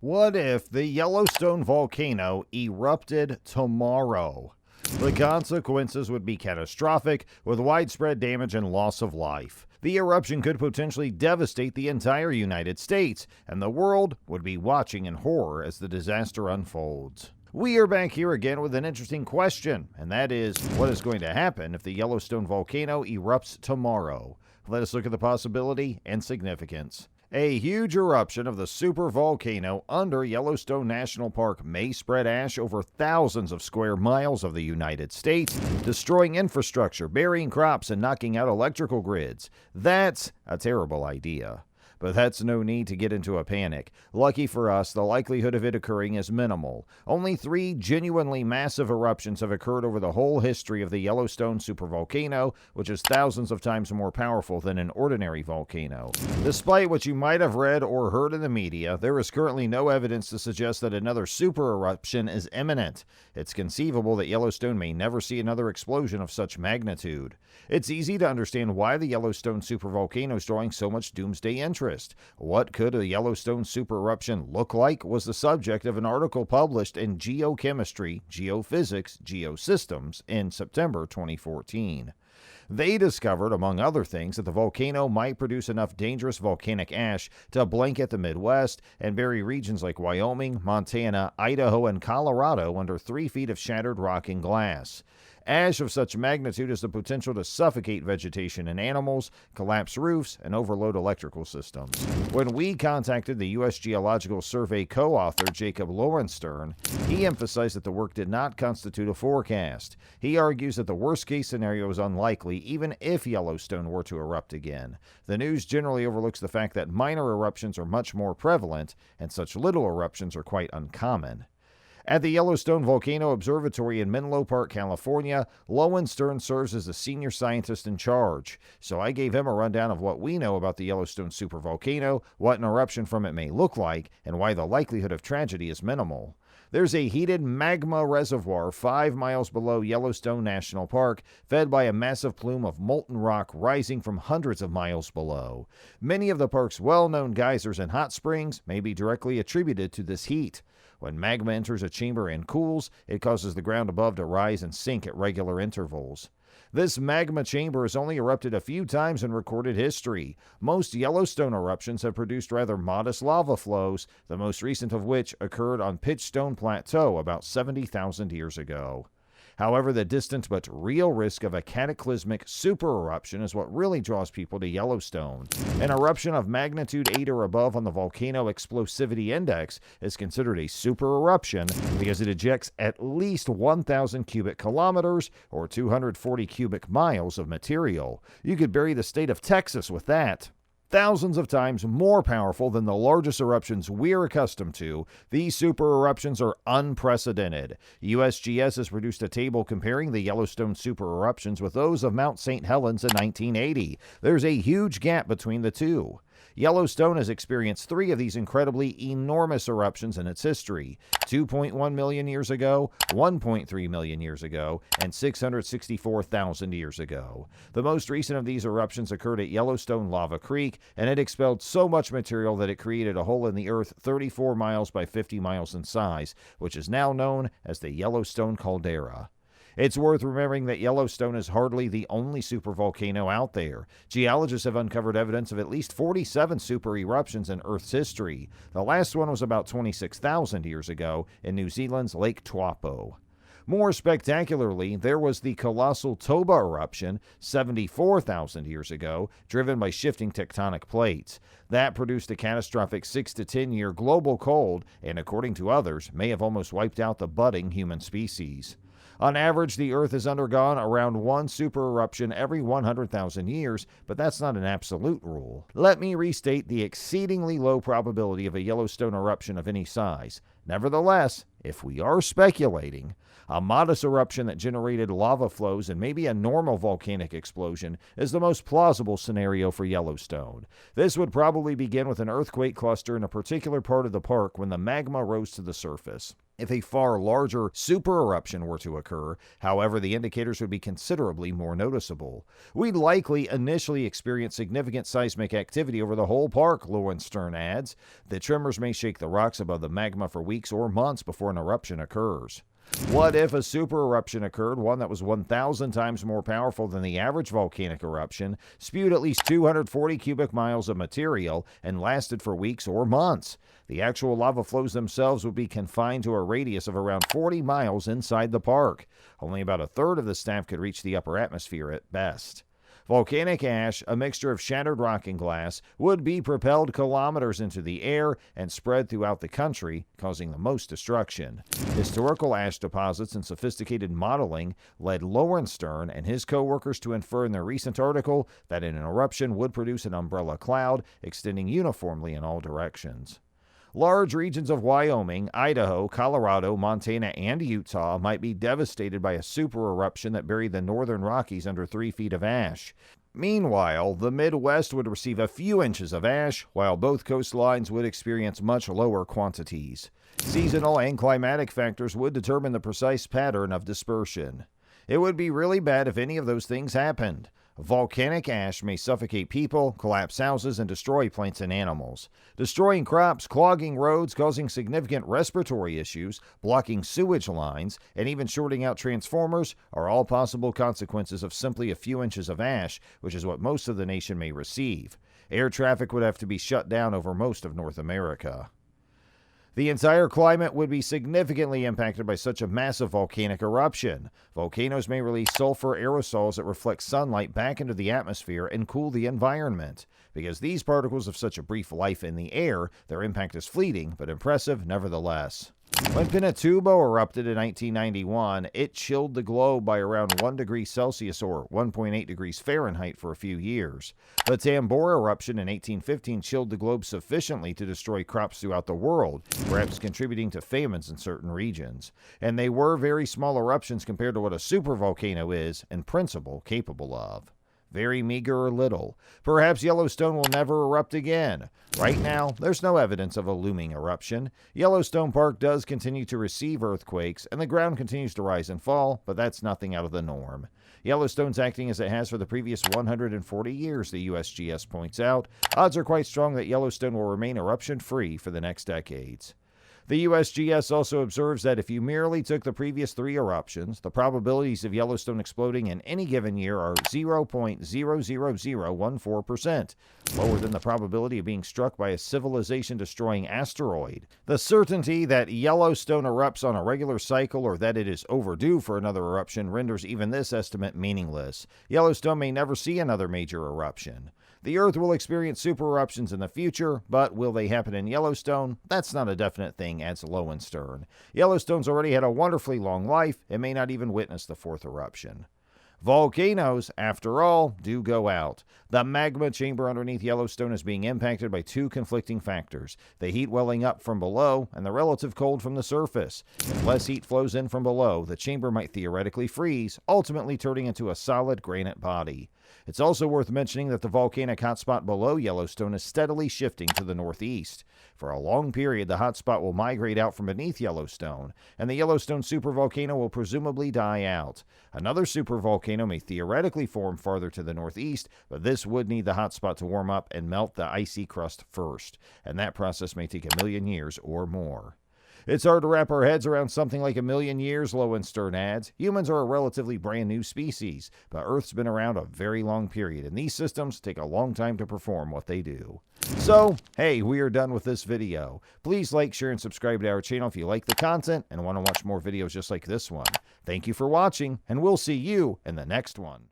What if the Yellowstone volcano erupted tomorrow? The consequences would be catastrophic, with widespread damage and loss of life. The eruption could potentially devastate the entire United States, and the world would be watching in horror as the disaster unfolds. We are back here again with an interesting question, and that is, what is going to happen if the Yellowstone volcano erupts tomorrow? Let us look at the possibility and significance. A huge eruption of the supervolcano under Yellowstone National Park may spread ash over thousands of square miles of the United States, destroying infrastructure, burying crops, and knocking out electrical grids. That's a terrible idea. But that's no need to get into a panic. Lucky for us, the likelihood of it occurring is minimal. Only 3 genuinely massive eruptions have occurred over the whole history of the Yellowstone supervolcano, which is thousands of times more powerful than an ordinary volcano. Despite what you might have read or heard in the media, there is currently no evidence to suggest that another super eruption is imminent. It's conceivable that Yellowstone may never see another explosion of such magnitude. It's easy to understand why the Yellowstone supervolcano is drawing so much doomsday interest. What could a Yellowstone supereruption look like was the subject of an article published in Geochemistry, Geophysics, Geosystems in September 2014. They discovered, among other things, that the volcano might produce enough dangerous volcanic ash to blanket the Midwest and bury regions like Wyoming, Montana, Idaho, and Colorado under 3 feet of shattered rock and glass. Ash of such magnitude has the potential to suffocate vegetation and animals, collapse roofs, and overload electrical systems. When we contacted the U.S. Geological Survey co-author Jacob Lowenstern, he emphasized that the work did not constitute a forecast. He argues that the worst-case scenario is unlikely, even if Yellowstone were to erupt again. The news generally overlooks the fact that minor eruptions are much more prevalent, and such little eruptions are quite uncommon. At the Yellowstone Volcano Observatory in Menlo Park, California, Lowenstern serves as the senior scientist in charge. So I gave him a rundown of what we know about the Yellowstone supervolcano, what an eruption from it may look like, and why the likelihood of tragedy is minimal. There's a heated magma reservoir 5 miles below Yellowstone National Park, fed by a massive plume of molten rock rising from hundreds of miles below. Many of the park's well-known geysers and hot springs may be directly attributed to this heat. When magma enters a chamber and cools, it causes the ground above to rise and sink at regular intervals. This magma chamber has only erupted a few times in recorded history. Most Yellowstone eruptions have produced rather modest lava flows, the most recent of which occurred on Pitchstone Plateau about 70,000 years ago. However, the distant but real risk of a cataclysmic supereruption is what really draws people to Yellowstone. An eruption of magnitude 8 or above on the Volcano Explosivity Index is considered a supereruption because it ejects at least 1,000 cubic kilometers or 240 cubic miles of material. You could bury the state of Texas with that. Thousands of times more powerful than the largest eruptions we're accustomed to, these super eruptions are unprecedented. USGS has produced a table comparing the Yellowstone super eruptions with those of Mount St. Helens in 1980. There's a huge gap between the two. Yellowstone has experienced 3 of these incredibly enormous eruptions in its history: 2.1 million years ago, 1.3 million years ago, and 664,000 years ago. The most recent of these eruptions occurred at Yellowstone Lava Creek, and it expelled so much material that it created a hole in the earth 34 miles by 50 miles in size, which is now known as the Yellowstone Caldera. It's worth remembering that Yellowstone is hardly the only supervolcano out there. Geologists have uncovered evidence of at least 47 super eruptions in Earth's history. The last one was about 26,000 years ago in New Zealand's Lake Taupo. More spectacularly, there was the colossal Toba eruption 74,000 years ago, driven by shifting tectonic plates. That produced a catastrophic 6 to 10 year global cold and, according to others, may have almost wiped out the budding human species. On average, the Earth has undergone around 1 supereruption every 100,000 years, but that's not an absolute rule. Let me restate the exceedingly low probability of a Yellowstone eruption of any size. Nevertheless, if we are speculating, a modest eruption that generated lava flows and maybe a normal volcanic explosion is the most plausible scenario for Yellowstone. This would probably begin with an earthquake cluster in a particular part of the park when the magma rose to the surface. If a far larger super eruption were to occur, however, the indicators would be considerably more noticeable. We'd likely initially experience significant seismic activity over the whole park, Lowenstern adds. The tremors may shake the rocks above the magma for weeks or months before an eruption occurs. What if a super eruption occurred, one that was 1,000 times more powerful than the average volcanic eruption, spewed at least 240 cubic miles of material, and lasted for weeks or months? The actual lava flows themselves would be confined to a radius of around 40 miles inside the park. Only about a third of the staff could reach the upper atmosphere at best. Volcanic ash, a mixture of shattered rock and glass, would be propelled kilometers into the air and spread throughout the country, causing the most destruction. Historical ash deposits and sophisticated modeling led Lowenstern and his co-workers to infer in their recent article that an eruption would produce an umbrella cloud extending uniformly in all directions. Large regions of Wyoming, Idaho, Colorado, Montana, and Utah might be devastated by a super eruption that buried the northern Rockies under 3 feet of ash. Meanwhile, the Midwest would receive a few inches of ash, while both coastlines would experience much lower quantities. Seasonal and climatic factors would determine the precise pattern of dispersion. It would be really bad if any of those things happened. Volcanic ash may suffocate people, collapse houses, and destroy plants and animals. Destroying crops, clogging roads, causing significant respiratory issues, blocking sewage lines, and even shorting out transformers are all possible consequences of simply a few inches of ash, which is what most of the nation may receive. Air traffic would have to be shut down over most of North America. The entire climate would be significantly impacted by such a massive volcanic eruption. Volcanoes may release sulfur aerosols that reflect sunlight back into the atmosphere and cool the environment. Because these particles have such a brief life in the air, their impact is fleeting, but impressive nevertheless. When Pinatubo erupted in 1991, it chilled the globe by around 1 degree Celsius or 1.8 degrees Fahrenheit for a few years. The Tambora eruption in 1815 chilled the globe sufficiently to destroy crops throughout the world, perhaps contributing to famines in certain regions. And they were very small eruptions compared to what a supervolcano is, in principle, capable of. Very meager or little. Perhaps Yellowstone will never erupt again. Right now, there's no evidence of a looming eruption. Yellowstone Park does continue to receive earthquakes, and the ground continues to rise and fall, but that's nothing out of the norm. Yellowstone's acting as it has for the previous 140 years, the USGS points out. Odds are quite strong that Yellowstone will remain eruption-free for the next decades. The USGS also observes that if you merely took the previous 3 eruptions, the probabilities of Yellowstone exploding in any given year are 0.00014%, lower than the probability of being struck by a civilization-destroying asteroid. The certainty that Yellowstone erupts on a regular cycle or that it is overdue for another eruption renders even this estimate meaningless. Yellowstone may never see another major eruption. The Earth will experience super eruptions in the future, but will they happen in Yellowstone? That's not a definite thing, adds Lowenstern. Yellowstone's already had a wonderfully long life and may not even witness the 4th eruption. Volcanoes, after all, do go out. The magma chamber underneath Yellowstone is being impacted by 2 conflicting factors: the heat welling up from below and the relative cold from the surface. If less heat flows in from below, the chamber might theoretically freeze, ultimately turning into a solid granite body. It's also worth mentioning that the volcanic hotspot below Yellowstone is steadily shifting to the northeast. For a long period, the hotspot will migrate out from beneath Yellowstone, and the Yellowstone supervolcano will presumably die out. Another supervolcano may theoretically form farther to the northeast, but this would need the hotspot to warm up and melt the icy crust first, and that process may take 1,000,000 years or more. It's hard to wrap our heads around something like 1,000,000 years, Lowenstern adds. Humans are a relatively brand new species, but Earth's been around a very long period, and these systems take a long time to perform what they do. So, hey, we are done with this video. Please like, share, and subscribe to our channel if you like the content and want to watch more videos just like this one. Thank you for watching, and we'll see you in the next one.